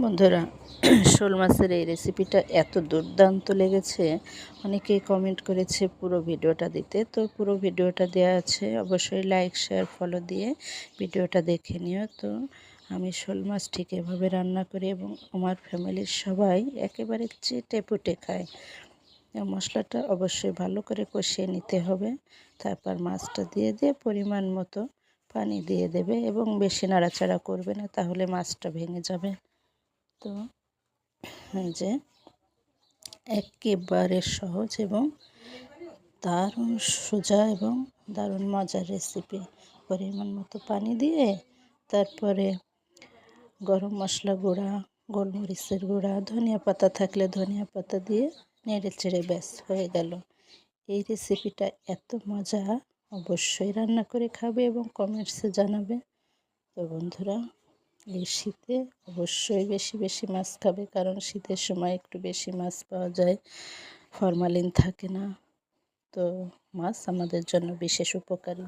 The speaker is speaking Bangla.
বন্ধুরা, শোল মাছের এই রেসিপিটা এত দুর্দান্ত লেগেছে, অনেকেই কমেন্ট করেছে পুরো ভিডিওটা দিতে। তো পুরো ভিডিওটা দেওয়া আছে, অবশ্যই লাইক শেয়ার ফলো দিয়ে ভিডিওটা দেখে নিও। তো আমি শোল মাছ ঠিক এভাবে রান্না করি এবং আমার ফ্যামিলির সবাই একেবারে চেটে পুটে খায়। মশলাটা অবশ্যই ভালো করে কষিয়ে নিতে হবে। তারপর মাছটা দিয়ে পরিমাণ মতো পানি দিয়ে দেবে এবং বেশি নাড়াচাড়া করবে না, তাহলে মাছটা ভেঙে যাবে। তো যে একেবারে সহজ এবং দারুণ সোজা এবং দারুণ মজার রেসিপি। পরিমাণ মতো পানি দিয়ে তারপরে গরম মশলা গুঁড়া, গোলমরিচের গুঁড়া, ধনিয়া পাতা থাকলে ধনিয়া পাতা দিয়ে নেড়ে চেড়ে ব্যাস হয়ে গেল। এই রেসিপিটা এত মজা, অবশ্যই রান্না করে খাবে এবং কমেন্টসে জানাবে। তো বন্ধুরা, এই শীতে অবশ্যই বেশি বেশি মাছ খাবে, কারণ শীতের সময় একটু বেশি মাছ পাওয়া যায়, ফরমালিন থাকে না। তো মাছ আমাদের জন্য বিশেষ উপকারী।